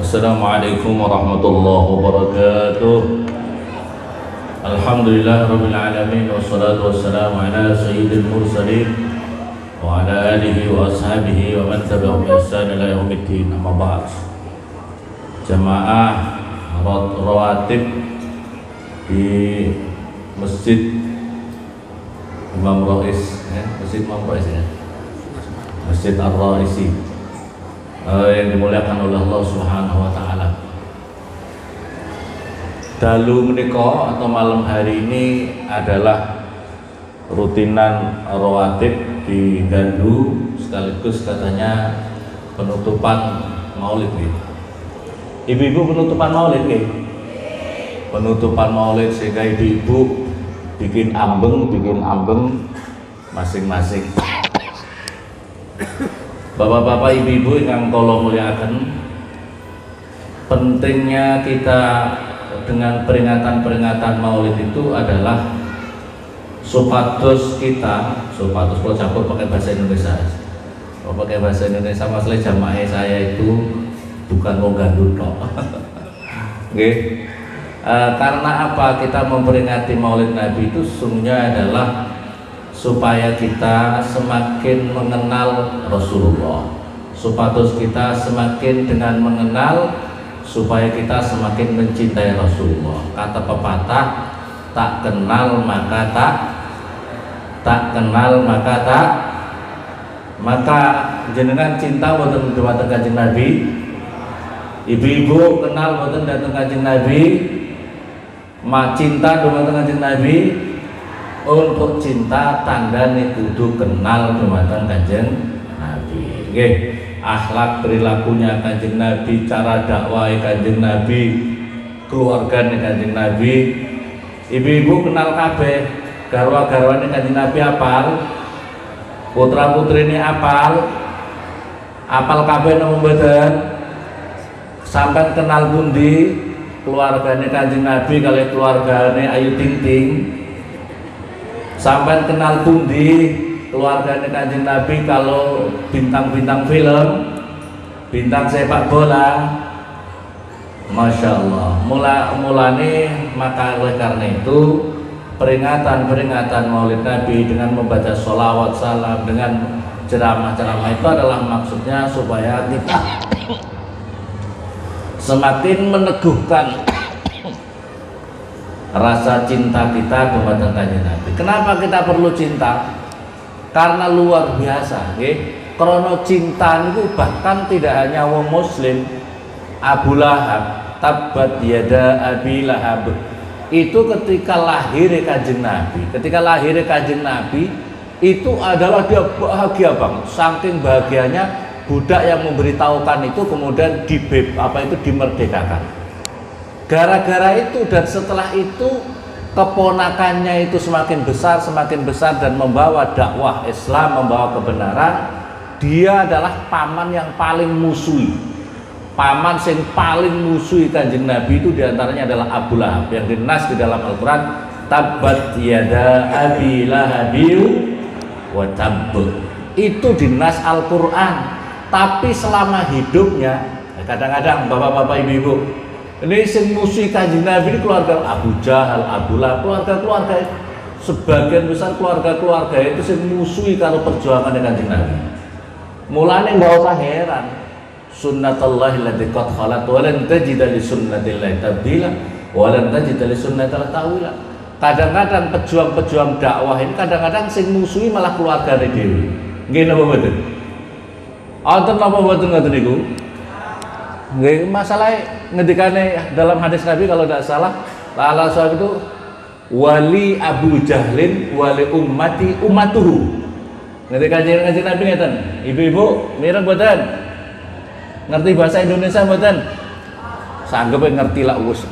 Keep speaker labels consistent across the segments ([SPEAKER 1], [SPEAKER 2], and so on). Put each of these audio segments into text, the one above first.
[SPEAKER 1] Assalamualaikum warahmatullahi wabarakatuh. Alhamdulillah rabbil alamin wassalatu wassalamu ala sayyidil mursalin wa ala alihi wa ashabihi wa man tabi'ahum bi ihsan ila yaumiddin. Amma ba'd. Jamaah rawatib di Masjid Imam Rais, Masjid Imam Rais ya. Masjid Ar-Raisi yang dimuliakan oleh Allah Subhanahu wa taala. Dalu menika atau malam hari ini adalah rutinan rawatib di Gandu, sekaligus katanya penutupan Maulid gitu. Ibu-ibu penutupan Maulid gitu. Penutupan Maulid sehingga ibu-ibu bikin ambeng masing-masing. Bapak-bapak, ibu-ibu yang kula muliakan, pentingnya kita dengan peringatan-peringatan Maulid itu adalah supados kalau campur pakai bahasa Indonesia. Kalau pakai bahasa Indonesia, masalah jamaah saya itu bukan wong Gandu tok. Nggih. Karena apa kita memperingati Maulid Nabi itu sesungguhnya adalah supaya kita semakin mengenal Rasulullah, supados kita semakin dengan mengenal, supaya kita semakin mencintai Rasulullah. Kata pepatah, tak kenal maka maka jenengan cinta boten dumateng Kanjeng Nabi. Ibu-ibu kenal boten dateng Kanjeng Nabi, cinta dumateng Kanjeng Nabi. Untuk cinta tandane kudu kenal dumateng Kanjeng Nabi. Nggih, akhlak perilakunya Kanjeng Nabi, cara dakwah Kanjeng Nabi, keluargane Kanjeng Nabi. Ibu-ibu kenal kabeh, garwa-garwane Kanjeng Nabi apal, putra-putrine apal kabeh napa mboten? Sampai kenal pundi keluargane Kanjeng Nabi kali keluargane Ayu Ting Ting? Sampai kenal pundi keluarganya Kanjeng Nabi kalau bintang-bintang film, bintang sepak bola? Masya Allah. Mulane maka oleh karena itu peringatan Maulid Nabi dengan membaca sholawat salam, dengan ceramah-ceramah itu adalah maksudnya supaya kita semakin meneguhkan rasa cinta kita kepada Kanjeng Nabi. Kenapa kita perlu cinta? Karena luar biasa, nggih. Karena cinta itu bahkan tidak hanya wong muslim. Abu Lahab, tabbat yada Abi Lahab, itu ketika lahir Kanjeng Nabi, itu adalah dia bahagia banget. Saking bahagianya budak yang memberitahukan itu kemudian dimerdekakan. Gara-gara itu dan setelah itu keponakannya itu semakin besar dan membawa dakwah Islam, membawa kebenaran. Dia adalah paman yang paling musuhi. Paman yang paling musuhi Kanjeng Nabi itu diantaranya adalah Abu Lahab, yang dinas di dalam Al-Quran, tabbat yada Abi Lahabil wa tabb. Itu dinas Al-Quran. Tapi selama hidupnya, kadang-kadang bapak-bapak ibu-ibu, ini sing musuh Kanjeng Nabi ini keluarga Abu Jahal, Abu Lahab, keluarga sebagian besar keluarga itu sing musuhi kalau perjuangan Kanjeng Nabi. Mulane nggak usah heran. Sunnatullahi allati qad khalat wa lan tajida li sunnatillahi tabdila wa lan tajida li sunnatillahi tawila. Kadang-kadang pejuang-pejuang dakwah ini kadang-kadang sing musuhi malah keluargane dhewe. Nggih napa mboten? Wonten napa mboten ngoten niku? Nggih, masalah ngendikane dalam hadis Nabi kalau tidak salah, lala sahabat itu wali Abu Jahlin wali ummatuhu. Ngendikane Kanjeng Nabi ngeten, ibu-ibu mireng mboten? Ngerti bahasa Indonesia mboten? Sanggep ngerti lah wis.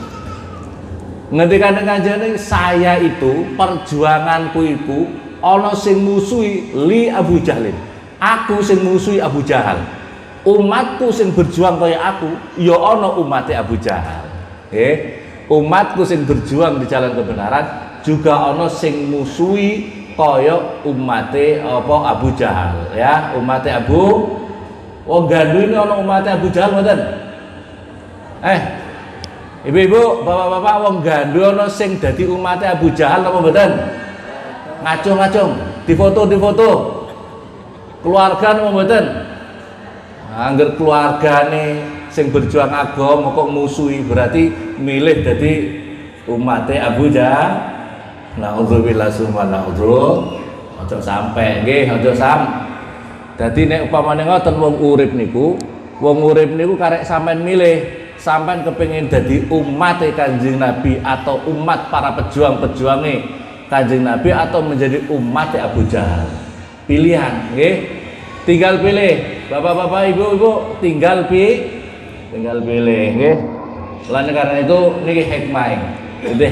[SPEAKER 1] Ngendikane Kanjeng Nabi, saya itu perjuanganku iku ana sing musuhi li Abu Jahlin. Aku sing musuhi Abu Jahal. Umatku sing berjuang kaya aku, ya ana umate Abu Jahal. Umatku sing berjuang di jalan kebenaran juga ana sing musuhi kaya umate Abu Jahal, ya, umate Abu. Wong Gandu ini ana umate Abu Jahal mboten? Ibu-ibu, bapak-bapak, wong gandu ana sing dadi umate Abu Jahal apa mboten? Ngacung-ngacung, difoto. Keluarga apa mboten? Angger keluargane sing berjuang agama kok musuhi, berarti milih dadi umate Abu Jahal. Nauzubillah summa naudzu. Aja sampai nggih, aja sam. Dadi nek upamane ngoten wong urip niku karek sampean milih. Sampai kepingin jadi umat Kanjeng Nabi atau umat para pejuang-pejuangnya Kanjeng Nabi atau menjadi umat Abu Jahal. Pilihan, nggih. Tinggal pilih. Bapak-bapak, ibu-ibu, tinggal pilih, nggih. Lan karena itu niki hikmah. Jadi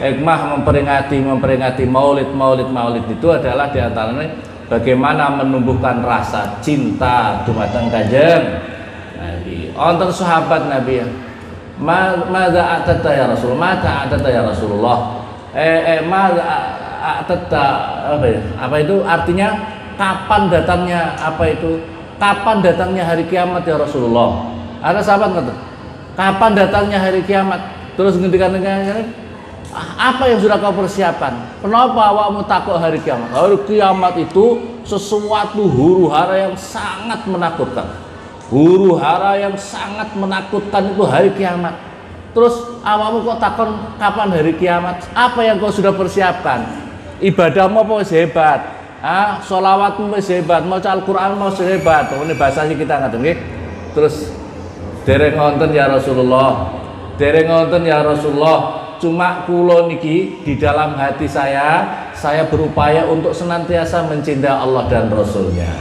[SPEAKER 1] hikmah memperingati Maulid itu adalah diantaranya bagaimana menumbuhkan rasa cinta dumateng Kanjeng Nabi. Wonten sahabat Nabi ya. Madza atata ya Rasul? Mata atata ya Rasulullah? Madza atata apa itu? Artinya kapan datangnya apa itu? Kapan datangnya hari kiamat ya Rasulullah? Ada sahabat kata, kapan datangnya hari kiamat? Terus ngendikan apa yang sudah kau persiapkan? Kenapa awakmu takut hari kiamat? Hari kiamat itu sesuatu huru hara yang sangat menakutkan. Huru hara yang sangat menakutkan itu hari kiamat. Terus awakmu kok takon kapan hari kiamat? Apa yang kau sudah persiapkan? Ibadahmu apa wis hebat? Sholawatmu wis hebat, maca Al-Qur'an mau hebat. Ini bahasa kita ngaten nggih. Terus dereng wonten ya Rasulullah. Dereng wonten ya Rasulullah. Cuma kula niki di dalam hati saya berupaya untuk senantiasa mencintai Allah dan Rasulnya.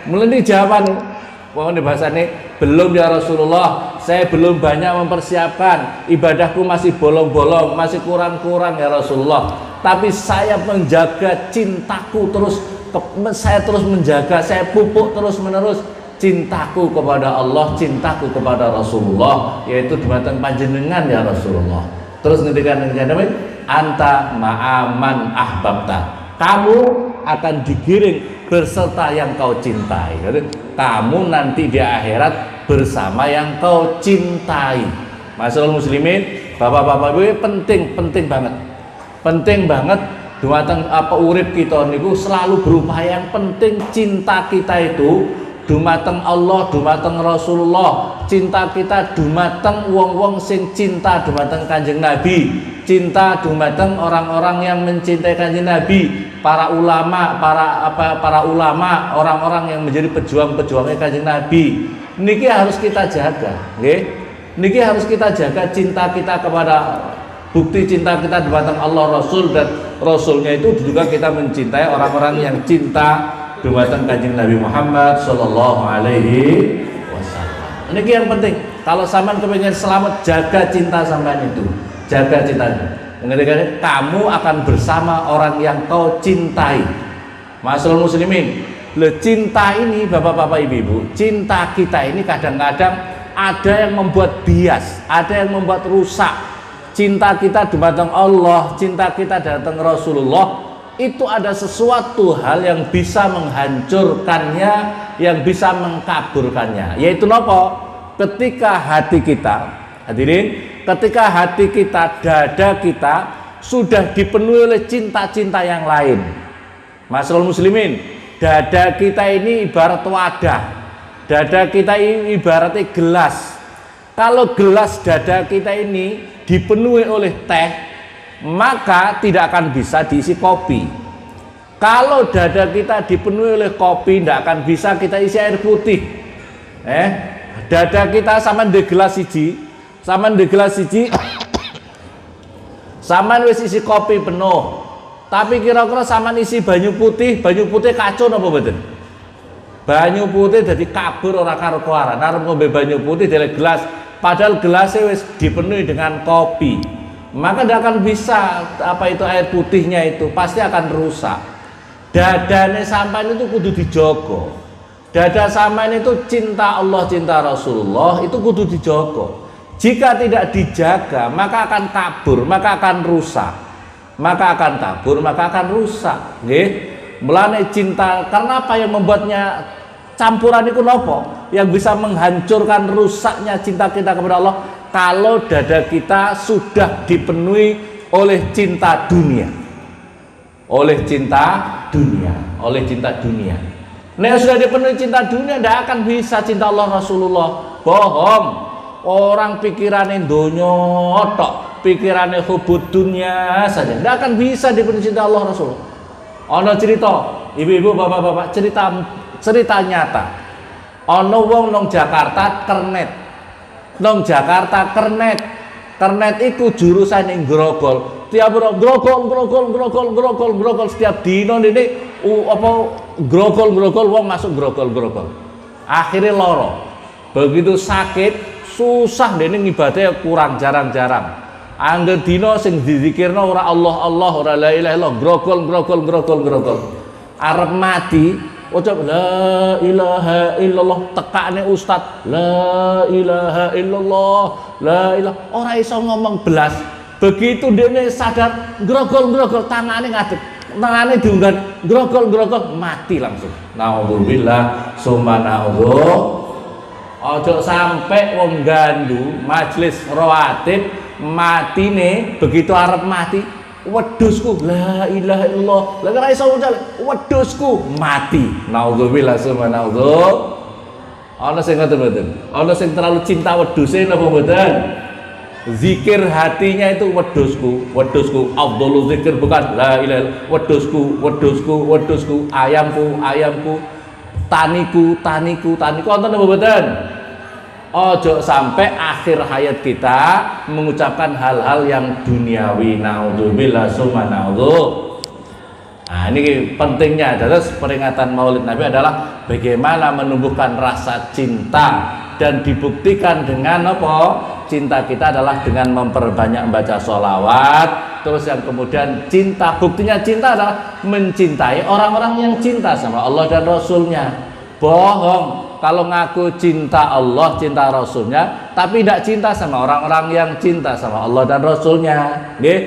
[SPEAKER 1] Mulai jawaban wong bahasane belum ya Rasulullah, saya belum banyak mempersiapkan, ibadahku masih bolong-bolong, masih kurang-kurang ya Rasulullah. Tapi saya menjaga cintaku terus, saya terus menjaga, saya pupuk terus-menerus cintaku kepada Allah, cintaku kepada Rasulullah, yaitu dumateng panjenengan ya Rasulullah. Terus ngendikan anta ma'aman ahbabta. Kamu akan digiring berserta yang kau cintai. Kamu nanti di akhirat bersama yang kau cintai. Masyaallah muslimin, bapak-bapak ibu, penting banget dumateng apa urip kita niku selalu berupaya yang penting cinta kita itu dumateng Allah, dumateng Rasulullah. Cinta kita dumateng wong-wong sing cinta dumateng Kanjeng Nabi, cinta dumateng orang-orang yang mencintai Kanjeng Nabi, para ulama, orang-orang yang menjadi pejuang-pejuangnya Kanjeng Nabi. Niki harus kita jaga, nggih. Niki harus kita jaga cinta kita kepada, bukti cinta kita dumateng Allah, Rasul, dan Rasulnya itu juga kita mencintai orang-orang yang cinta dumateng Kanjeng Nabi Muhammad sallallahu alaihi wasallam. Niki yang penting. Kalau sampean kepengin selamat, jaga cinta sampean itu. Jaga cintanya. Mengenai kamu akan bersama orang yang kau cintai. Masyaallah muslimin, cinta ini bapak-bapak ibu-ibu, cinta kita ini kadang-kadang ada yang membuat bias, ada yang membuat rusak. Cinta kita dumateng Allah, cinta kita datang Rasulullah, itu ada sesuatu hal yang bisa menghancurkannya, yang bisa mengkaburkannya. Yaitu nopo? Ketika hati kita, hadirin, ketika hati kita, dada kita sudah dipenuhi oleh cinta-cinta yang lain. Masyaallah muslimin, dada kita ini ibarat wadah. Dada kita ini ibaratnya gelas. Kalau gelas dada kita ini dipenuhi oleh teh, maka tidak akan bisa diisi kopi. Kalau dada kita dipenuhi oleh kopi, tidak akan bisa kita isi air putih. Dada kita sama di gelas siji, sama wis isi kopi penuh. Tapi kira-kira sama isi banyu putih kacau apa mboten? Banyu putih jadi kabur ora karo-karoan. Arep ngombe banyu putih dari gelas, padahal gelasnya wis dipenuhi dengan kopi. Maka tidak akan bisa apa itu air putihnya itu pasti akan rusak. Dadane sampean itu kudu dijogo. Dada sampean itu cinta Allah, cinta Rasulullah itu kudu dijogo. Jika tidak dijaga, maka akan kabur, maka akan rusak. Maka akan kabur, maka akan rusak. Nggih. Mulane cinta, karena apa yang membuatnya campuran itu nopo? yang bisa menghancurkan rusaknya cinta kita kepada Allah kalau dada kita sudah dipenuhi oleh cinta dunia. Oleh cinta dunia. Nah, sudah dipenuhi cinta dunia, tidak akan bisa cinta Allah Rasulullah. Bohong. Orang pikirannya donya tok, pikirannya hubud dunia saja, tidak akan bisa dipenuhi cinta Allah Rasulullah. Ono cerita, ibu-ibu, bapak-bapak, cerita nyata. Ono wong nang Jakarta kernet. Kernet iku jurusan ing Grogol. Tiap grogol setiap dino ini grogol wong masuk grogol. Akhirnya loro. Begitu sakit, susah dene ngibadahnya kurang jarang-jarang. Angger dino sing dizikirna ora Allah, ora la ilaha illallah, grogol. Arep mati, ucap la ilaha illallah, tekane ustad la ilaha illallah, ora iso ngomong belas. Begitu dene sadar grogol, tangane ngadeg, tangane diunggan grogol, mati langsung. Naudzubillah, summa naudzu. Ojo sampai wong gandu majelis rawatib matine begitu arep mati, wedhusku la ilaha illallah, lha ora iso ngucap wedhusku mati. Naudzubillah, summa naudzu. Ana sing ngoten mboten? Ana sing terlalu cinta wedhuse napa mboten? Zikir hatinya itu wedhusku, afdhalul zikir bukan la ilaha illallah, wedhusku, ayamku, taniku, wonten napa mboten? Ojo sampai akhir hayat kita mengucapkan hal-hal yang duniawi. Naudzubillah, summa naudzu. Nah, ini pentingnya. Terus peringatan Maulid Nabi adalah bagaimana menumbuhkan rasa cinta, dan dibuktikan dengan apa? Cinta kita adalah dengan memperbanyak membaca sholawat. Terus yang kemudian cinta, buktinya cinta adalah mencintai orang-orang yang cinta sama Allah dan Rasulnya. Bohong kalau ngaku cinta Allah, cinta Rasulnya, tapi tidak cinta sama orang-orang yang cinta sama Allah dan Rasulnya. Nggih,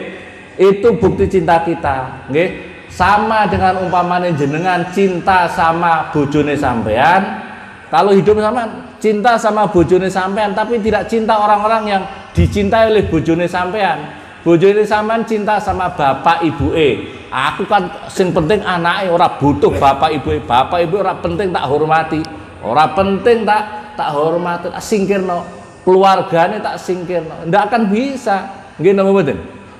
[SPEAKER 1] itu bukti cinta kita. Nggih, sama dengan umpamanya jenengan cinta sama bojone sampean. Kalau hidup sama cinta sama bojone sampean, tapi tidak cinta orang-orang yang dicintai oleh bojone sampean. Bojone sampean cinta sama bapak ibuke. Aku kan sing penting anake, ora butuh bapak ibuke. Bapak ibu ora penting tak hormati. Ora penting tak hormati, tak singkirno. Keluargane tak singkirno. Ndak akan bisa. Nggih napa mboten?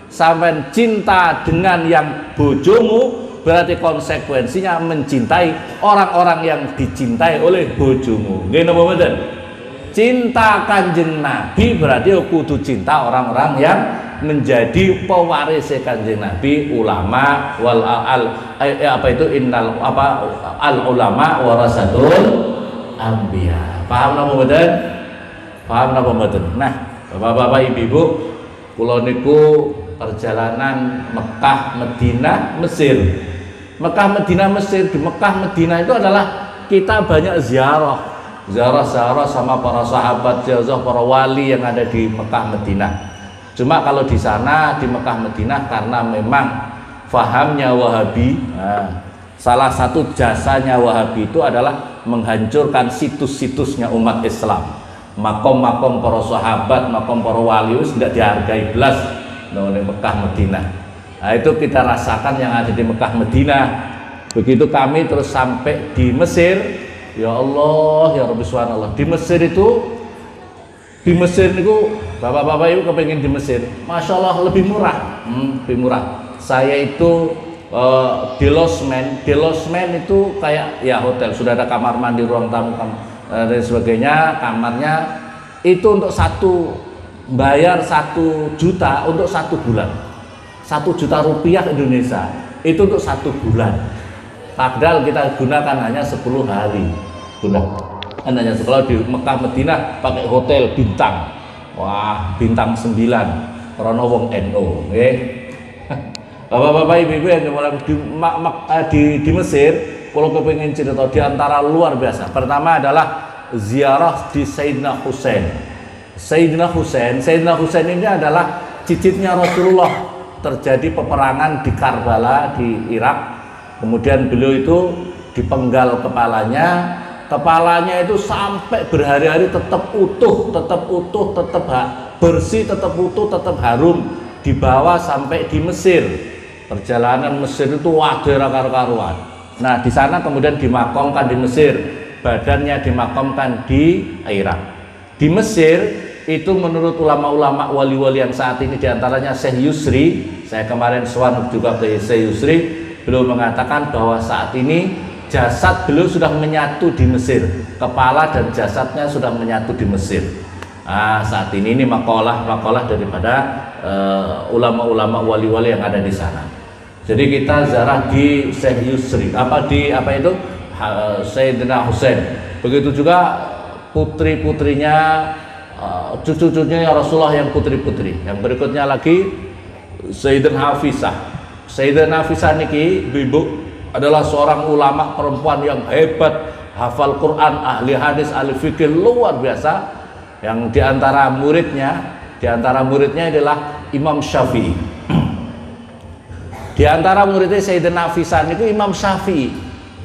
[SPEAKER 1] Sampeyan cinta dengan yang bojomu, berarti konsekuensinya mencintai orang-orang yang dicintai oleh bojomu. Nggih napa mboten? Cinta Kanjeng Nabi berarti kudu cinta orang-orang yang menjadi pewaris Kanjeng Nabi, ulama wal al ulama warasatul anbiya. Paham napa mboten? Nah, Bapak-bapak, Ibu-ibu, kula niku perjalanan Mekah, Madinah, Mesir. Mekah, Madinah, Mesir. Di Mekah, Madinah itu adalah kita banyak ziarah sama para sahabat, ziarah para wali yang ada di Mekah, Madinah. Cuma kalau di sana di Mekah, Madinah, karena memang fahamnya Wahabi, salah satu jasanya Wahabi itu adalah menghancurkan situs-situsnya umat Islam. Makom-makom para sahabat, makom para wali itu tidak dihargai belas di Mekah, Madinah. Nah, itu kita rasakan yang ada di Mekah, Madinah. Begitu kami terus sampai di Mesir, ya Allah, ya Rabbi subhanallah. Di Mesir itu bapak-bapak ibu kepengen di Mesir, masya Allah lebih murah, Saya itu Delosmen itu kayak ya hotel, sudah ada kamar mandi, ruang tamu, dan sebagainya. Kamarnya itu untuk bayar 1 juta untuk 1 bulan, 1 juta rupiah Indonesia itu untuk 1 bulan. Padahal kita gunakan hanya 10 hari. Hanya sekolah di Mekah, Madinah pakai hotel bintang. Wah, bintang 9. Rono wong NU, nggih. Bapak-bapak, ibu-ibu yang di Mesir, kalau kepingin cerita di antara luar biasa. Pertama adalah ziarah di Sayyidina Husain. Sayyidina Husain ini adalah cicitnya Rasulullah. Terjadi peperangan di Karbala di Irak. Kemudian beliau itu dipenggal kepalanya, kepalanya itu sampai berhari-hari tetap utuh, tetap bersih, tetap utuh, tetap harum, dibawa sampai di Mesir. Perjalanan Mesir itu wajar karu-karuan. Nah, di sana kemudian dimakamkan di Mesir, badannya dimakamkan di Irak. Di Mesir itu menurut ulama-ulama wali-wali yang saat ini diantaranya Syekh Yusri, saya kemarin sowan juga ke Syekh Yusri, beliau mengatakan bahwa saat ini jasad beliau sudah menyatu di Mesir, kepala dan jasadnya sudah menyatu di Mesir. Nah, saat ini makalah daripada ulama-ulama wali-wali yang ada di sana. Jadi kita ziarah di Syekh Yusri, Sayyidina Husain. Begitu juga putri-putrinya, cucu-cucunya Rasulullah yang putri-putri. Yang berikutnya lagi Sayyidah Hafisah. Sayyidah Hafisah niki ibu adalah seorang ulama perempuan yang hebat, hafal Quran, ahli hadis, ahli fikih luar biasa. Yang diantara muridnya adalah Imam Syafi'i. Di antara muridnya Sayyidina Hafisah niku Imam Syafi'i.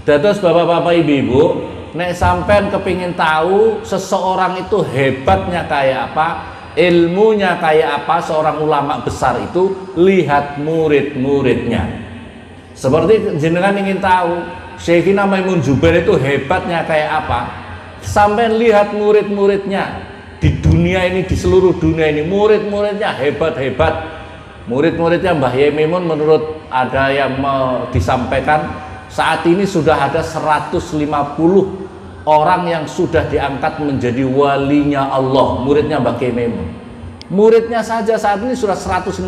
[SPEAKER 1] Dados bapak-bapak ibu-ibu, nek sampean kepingin tahu seseorang itu hebatnya kayak apa, ilmunya kayak apa, seorang ulama besar itu lihat murid-muridnya. Seperti jenengan ingin tahu Syekhina Maimun Zubair itu hebatnya kayak apa, sampean lihat murid-muridnya. Di dunia ini, di seluruh dunia ini murid-muridnya hebat-hebat. Murid-muridnya Mbah Yai Maimun menurut ada yang disampaikan saat ini sudah ada 150 orang yang sudah diangkat menjadi walinya Allah, muridnya Mbah Yai Maimun. Muridnya saja saat ini sudah 150.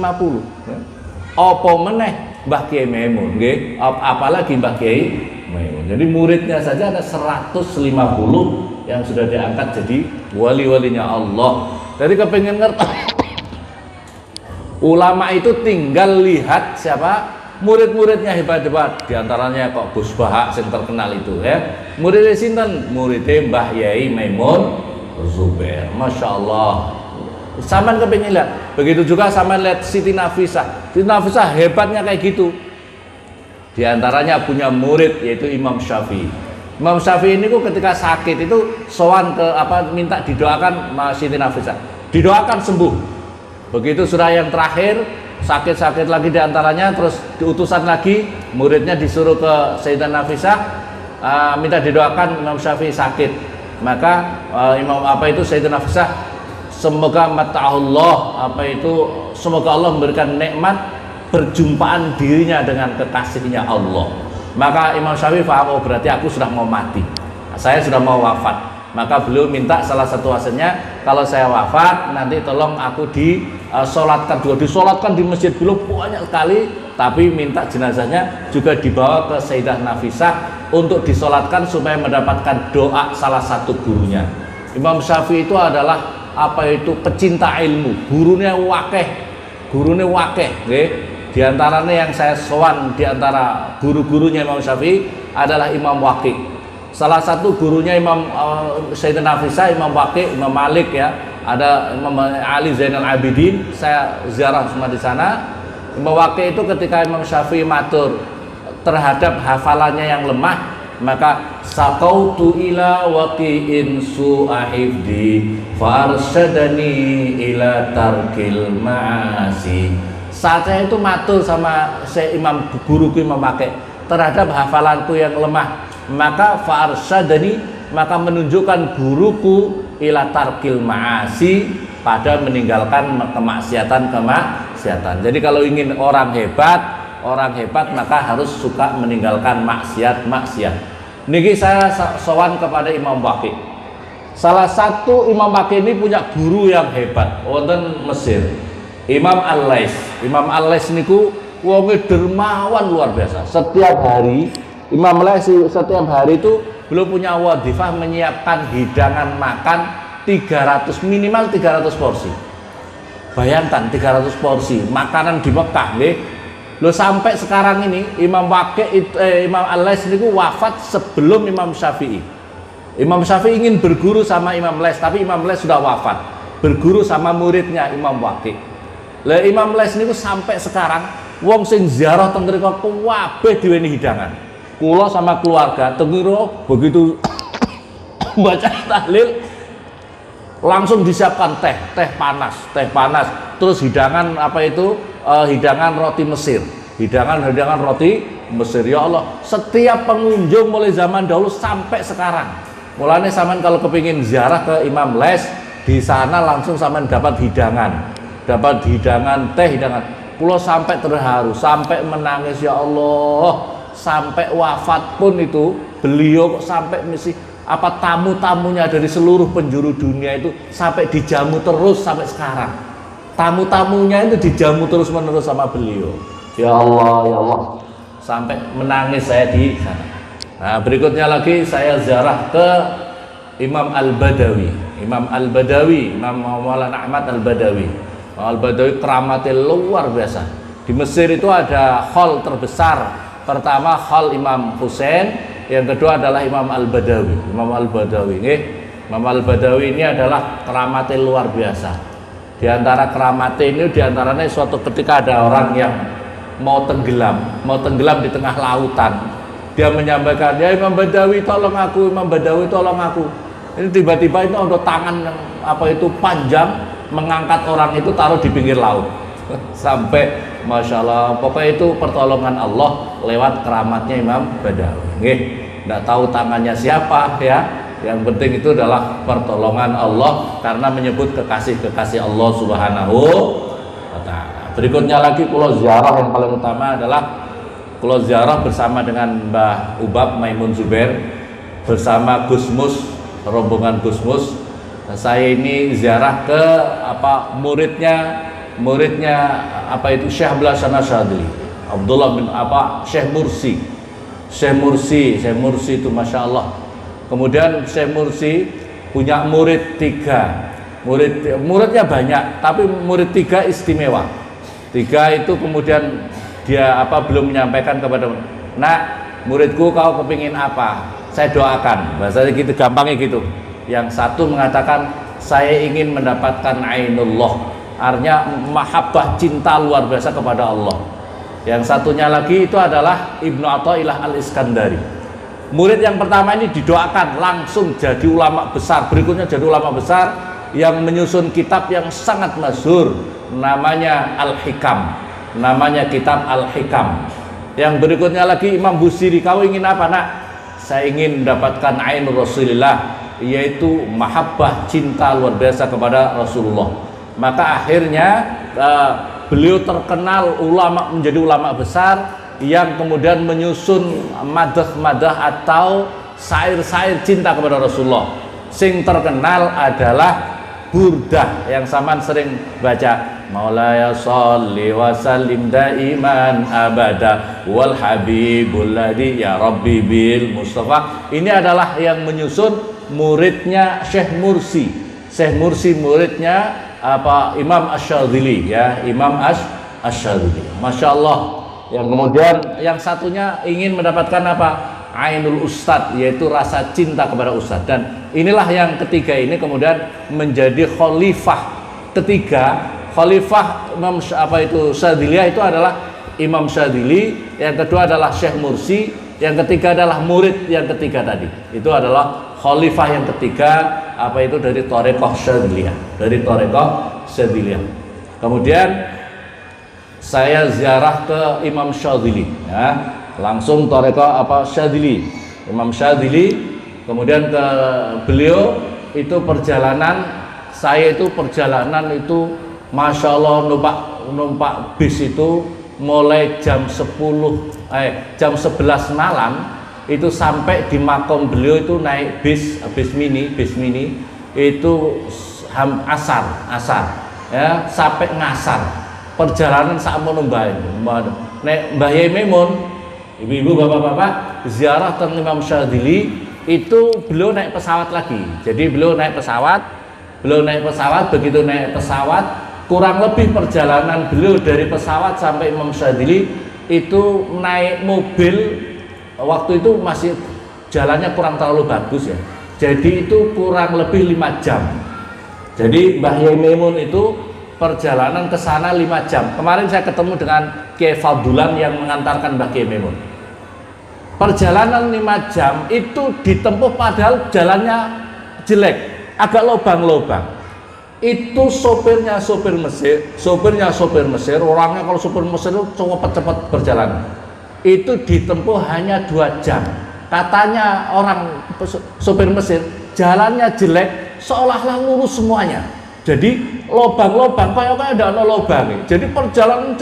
[SPEAKER 1] Apa meneh Mbah Yai Maimun, nggih? Apalagi Mbah Yai Maimun. Jadi muridnya saja ada 150 yang sudah diangkat jadi wali-walinya Allah. Jadi kepengin ngerti ulama itu tinggal lihat siapa murid-muridnya hebat-hebat. Di antaranya kok Gus Bahak yang terkenal itu ya. Muridnya sinten? Muridnya Mbah Yai Maimun Zubair. Masya Allah. Saman kepingin lihat. Begitu juga sama lihat Siti Nafisah. Siti Nafisah hebatnya kayak gitu. Di antaranya punya murid yaitu Imam Syafi'i. Imam Syafi'i ini ketika sakit itu sowan ke minta didoakan sama Siti Nafisah. Didoakan sembuh. Begitu sudah yang terakhir sakit-sakit lagi diantaranya, terus diutusan lagi muridnya disuruh ke Sayyidah Nafisah minta didoakan Imam Syafi'i sakit. Maka Sayyidah Nafisah semoga mata'allah semoga Allah memberikan nikmat perjumpaan dirinya dengan kekasihnya Allah. Maka Imam Syafi'i paham, oh berarti aku sudah mau mati, saya sudah mau wafat. Maka beliau minta salah satu hasilnya, kalau saya wafat nanti tolong aku disolatkan juga. Disolatkan di masjid beliau banyak sekali, tapi minta jenazahnya juga dibawa ke Sayyidah Nafisah untuk disolatkan supaya mendapatkan doa salah satu gurunya. Imam Syafi'i itu adalah pecinta ilmu, gurunya wakeh, nggih. Di antaranya yang saya sowan di antara guru-gurunya Imam Syafi'i adalah Imam Waqi'. Salah satu gurunya Imam Sayyidah Nafisah, Imam Waqi', Imam Malik ya. Ada Imam Ali Zainal Abidin, saya ziarah semua di sana. Imam Waqi' itu ketika Imam Syafi'i matur terhadap hafalannya yang lemah, maka saqautu ila waqi'in su'ahifdi farsyadani ila tarkil ma'asi. Saat saya itu matur sama guruku Imam Waqi' terhadap hafalanku yang lemah, maka farsyadani, maka menunjukkan guruku ila tarkil ma'asi, pada meninggalkan kemaksiatan. Jadi kalau ingin orang hebat maka harus suka meninggalkan maksiat. Niki saya sowan kepada Imam Waqi'. Salah satu Imam Waqi' ini punya guru yang hebat wonten Mesir, Imam Al-Lais. Imam Al-Lais niku wonge dermawan luar biasa. Setiap hari Imam Al-Lais setiap hari itu beliau punya wadifah menyiapkan hidangan makan minimal 300 porsi. Bayangkan 300 porsi makanan di Mekah nggih. Loh, sampai sekarang ini Imam Al-Lais niku wafat sebelum Imam Syafi'i. Imam Syafi'i ingin berguru sama Imam Al-Lais, tapi Imam Al-Lais sudah wafat. Berguru sama muridnya Imam Waqi'. Lah Imam Al-Lais niku sampai sekarang wong sing ziarah teng mriku kabeh diweni hidangan. Kula sama keluarga teng begitu baca tahlil langsung disiapkan teh panas, terus hidangan apa itu, hidangan roti Mesir, hidangan roti Mesir. Ya Allah, setiap pengunjung mulai zaman dahulu sampai sekarang, mulanya sampean kalau kepingin ziarah ke Imam Les, di sana langsung sampean dapat hidangan teh, hidangan. Pulau sampai terharu, sampai menangis, ya Allah, sampai wafat pun itu beliau kok sampai misi apa tamu-tamunya dari seluruh penjuru dunia itu sampai dijamu terus sampai sekarang. Tamu-tamunya itu dijamu terus menerus sama beliau. Ya Allah, sampai menangis saya di sana. Nah, berikutnya lagi saya ziarah ke Imam Al-Badawi, Imam Maulana Ahmad Al-Badawi. Al-Badawi keramatnya luar biasa. Di Mesir itu ada hall terbesar. Pertama hall Imam Husain, yang kedua adalah Imam Al-Badawi. Imam Al-Badawi ini adalah keramatnya luar biasa. Di antara keramatnya ini, di antaranya suatu ketika ada orang yang mau tenggelam di tengah lautan. Dia menyampaikan, ya Imam Badawi tolong aku, Imam Badawi tolong aku. Ini tiba-tiba itu ada tangan yang apa itu panjang mengangkat orang itu taruh di pinggir laut. Sampai Masya Allah, pokoknya itu pertolongan Allah lewat keramatnya Imam Badawi. Nggak tahu tangannya siapa ya, yang penting itu adalah pertolongan Allah karena menyebut kekasih Allah Subhanahu wa Ta'ala. Berikutnya lagi pulau ziarah yang paling utama adalah pulau ziarah bersama dengan Mbah Ubab Maimun Zubair, bersama Gusmus, rombongan Gusmus. Nah, saya ini ziarah ke muridnya apa itu Syekh Abdullah Syadili, Abdullah bin Syekh Mursi itu Masya Allah. Kemudian Syekh Mursi punya murid 3, muridnya banyak tapi murid 3 istimewa. 3 itu kemudian dia belum menyampaikan kepada muridku, kau kepingin apa, saya doakan, bahasanya gitu, gampangnya gitu. Yang satu mengatakan saya ingin mendapatkan ainullah, artinya mahabbah, cinta luar biasa kepada Allah. Yang satunya lagi itu adalah Ibnu Athaillah Al-Iskandari. Murid yang pertama ini didoakan langsung jadi ulama besar, berikutnya jadi ulama besar yang menyusun kitab yang sangat masyhur, namanya Al-Hikam, namanya kitab Al-Hikam. Yang berikutnya lagi Imam Busiri, kau ingin apa nak? Saya ingin mendapatkan ainul Rasulillah, yaitu mahabbah, cinta luar biasa kepada Rasulullah. Maka akhirnya beliau terkenal menjadi ulama besar yang kemudian menyusun madah atau syair-syair cinta kepada Rasulullah. Sing terkenal adalah Burdah yang saman sering baca, Maulaya sholli wa sallim daiman abada wal habibul ladzi ya rabbi bil mustafa. Ini adalah yang menyusun muridnya Syekh Mursi. Syekh Mursi muridnya Imam Asy-Syadzili ya, Imam Asy-Syadzili. Masya Allah. Yang kemudian yang satunya ingin mendapatkan Ainul Ustadz, yaitu rasa cinta kepada Ustadz. Dan inilah yang ketiga ini kemudian menjadi khalifah ketiga. Khalifah Imam Syadziliyah itu adalah Imam Syadzili, yang kedua adalah Syekh Mursi, yang ketiga adalah murid yang ketiga tadi. Itu adalah khalifah yang ketiga dari Thariqah Syadziliyah. Kemudian saya ziarah ke Imam Syadzili ya. Langsung Thariqah Syadzili, Imam Syadzili. Kemudian ke beliau itu perjalanan itu Masya Allah, numpak bis itu mulai jam 11 malam itu sampai di makom beliau itu naik bis mini itu asar ya, sampai ngasar perjalanan sakmono nek Mbah Yai Maimun, ibu-ibu, bapak-bapak ziarah ke Imam Syadzili itu beliau naik pesawat lagi. Jadi beliau naik pesawat, begitu naik pesawat kurang lebih perjalanan beliau dari pesawat sampai Imam Syadzili itu naik mobil. Waktu itu masih jalannya kurang terlalu bagus ya, jadi itu kurang lebih 5 jam. Jadi Mbah Yai Maimun itu perjalanan ke sana 5 jam. Kemarin saya ketemu dengan Kiai Fadlulan yang mengantarkan Mbah Yai Maimun. Perjalanan 5 jam itu ditempuh padahal jalannya jelek, agak lobang-lobang. Itu sopirnya sopir Mesir, orangnya kalau sopir Mesir itu cepat berjalan. Itu ditempuh hanya 2 jam. Katanya orang sopir Mesir, jalannya jelek, seolah-olah lurus semuanya. Jadi lobang-lobang, kayak ada lobang. Jadi perjalanan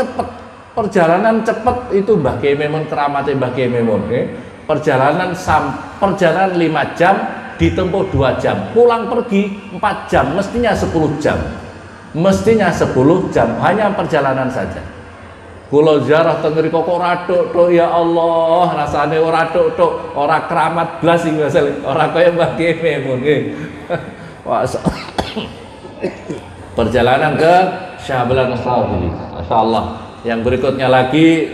[SPEAKER 1] cepat itu Mbah Kiai Memun, keramatnya Mbah Kiai Memun. Perjalanan 5 jam ditempuh 2 jam, pulang pergi 4 jam, mestinya 10 jam, hanya perjalanan saja. Kula ziarah teng mriku kok ora tok ya Allah, rasane ora tok ora keramat blas sing ora kaya Mbah Kiai Memun nggih. Perjalanan ke Syahbalan Al-Fadili, masyaallah. Yang berikutnya lagi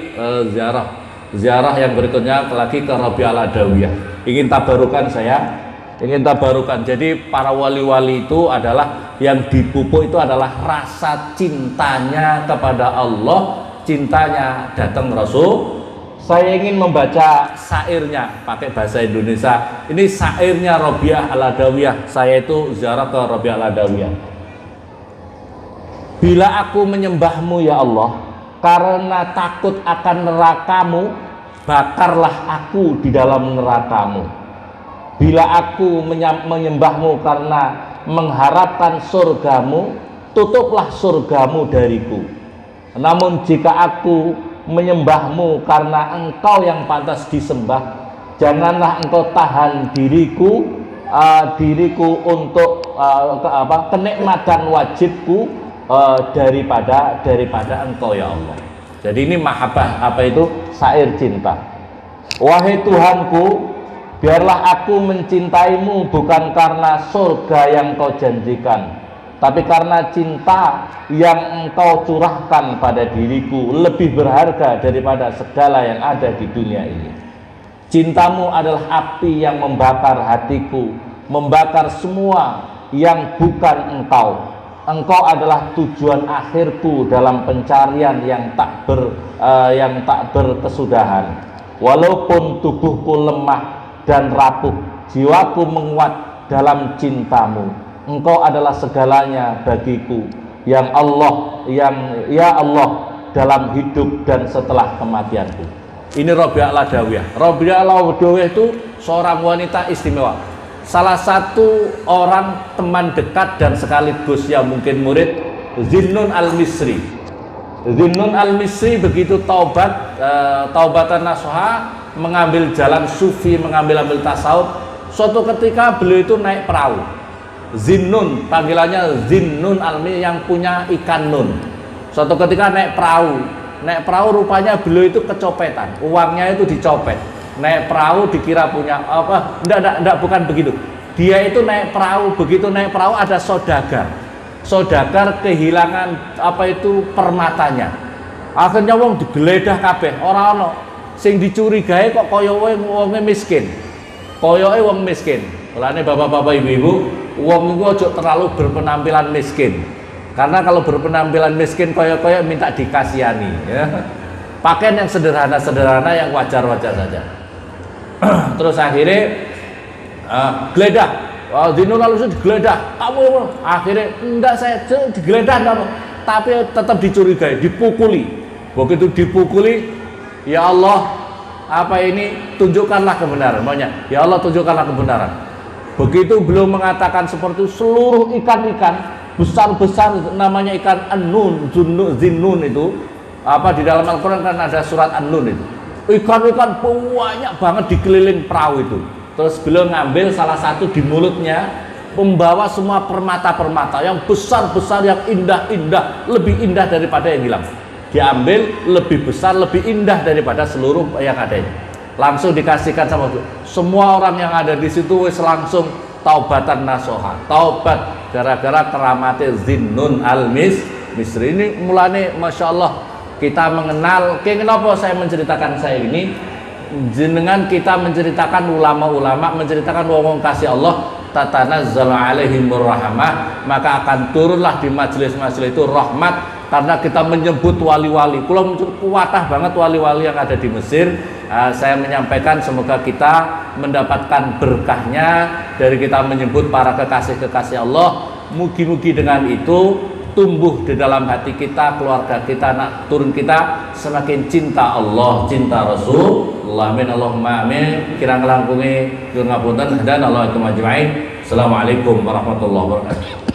[SPEAKER 1] ziarah yang berikutnya lagi ke Rabi'ah Al-Adawiyah. Ingin tabarukan saya. Jadi para wali-wali itu adalah yang dipupuk itu adalah rasa cintanya kepada Allah, cintanya datang Rasul. Saya ingin membaca syairnya pakai bahasa Indonesia. Ini syairnya Rabi'ah Al-Adawiyah. Saya itu ziarah ke Rabi'ah Al-Adawiyah. Bila aku menyembahmu ya Allah, karena takut akan nerakamu, bakarlah aku di dalam nerakamu. Bila aku menyembahmu karena mengharapkan surgamu, tutuplah surgamu dariku. Namun jika aku menyembahmu karena engkau yang pantas disembah, janganlah engkau tahan diriku untuk kenikmatan wajibku daripada engkau ya Allah. Jadi ini mahabbah, apa itu? Syair cinta. Wahai Tuhanku, biarlah aku mencintaimu bukan karena surga yang kau janjikan, tapi karena cinta yang engkau curahkan pada diriku lebih berharga daripada segala yang ada di dunia ini. Cintamu adalah api yang membakar hatiku, membakar semua yang bukan engkau. Engkau adalah tujuan akhirku dalam pencarian yang tak berkesudahan. Walaupun tubuhku lemah dan rapuh, jiwaku menguat dalam cintamu. Engkau adalah segalanya bagiku, ya Allah dalam hidup dan setelah kematianku. Ini Rabi'ah Al-Adawiyah. Rabi'ah Al-Adawiyah itu seorang wanita istimewa. Salah satu orang teman dekat dan sekaligus yang mungkin murid Zinnun Al-Misri. Zinnun Al-Misri begitu taubatan nasuha, mengambil jalan sufi, mengambil tasawuf. Suatu ketika beliau itu naik perahu. Zinnun, panggilannya Zinnun Al-Misri, yang punya ikan nun. Suatu ketika naik perahu rupanya beliau itu kecopetan, uangnya itu dicopet. Naik perahu dikira punya apa? Enggak, bukan begitu. Dia itu naik perahu, begitu naik perahu ada saudagar kehilangan permatanya. Akhirnya wong digeledah kabeh, ora ono sing dicurigai kok kaya wonge miskin. Koyoke wong miskin. Mulane bapak-bapak ibu-ibu, wong iku aja terlalu berpenampilan miskin. Karena kalau berpenampilan miskin koyo-koyo minta dikasihani ya. Pakaian yang sederhana-sederhana yang wajar-wajar saja. Terus akhirnya geledah, Zinnun Al-Misri digeledah, kamu akhirnya enggak, saya digeledah kamu, tapi tetap dicurigai, dipukuli. Begitu dipukuli, ya Allah, tunjukkanlah kebenaran. Maunya, ya Allah tunjukkanlah kebenaran. Begitu beliau mengatakan seperti itu, seluruh ikan-ikan besar-besar, namanya ikan An-Nun, Zinnun itu, di dalam Al-Quran kan ada surat An-Nun itu. Ikan-ikan banyak banget dikeliling perahu itu. Terus beliau ngambil salah satu di mulutnya, membawa semua permata-permata yang besar-besar, yang indah-indah, lebih indah daripada yang hilang. Diambil lebih besar, lebih indah daripada seluruh yang ada ini. Langsung dikasihkan sama semua orang yang ada di situ, wis langsung taubatan nasuha, taubat gara-gara keramatnya Zinnun Al-Misri. Ini mulane masya Allah kita mengenal. Kenapa saya menceritakan saya ini? Jenengan kita menceritakan ulama-ulama, menceritakan wong kasih Allah, tatanazzalu alaihimur rahmah, maka akan turunlah di majelis-majelis itu rahmat karena kita menyebut wali-wali. Kalau kuatah banget wali-wali yang ada di Mesir. Saya menyampaikan semoga kita mendapatkan berkahnya dari kita menyebut para kekasih-kekasih Allah. Mugi-mugi dengan itu tumbuh di dalam hati kita, keluarga kita, anak turun kita semakin cinta Allah, cinta Rasulullah. Amin Allahumma amin. Kirang langkungi nyuwun ngapunten dan Allah ajmain. Assalamualaikum warahmatullahi wabarakatuh.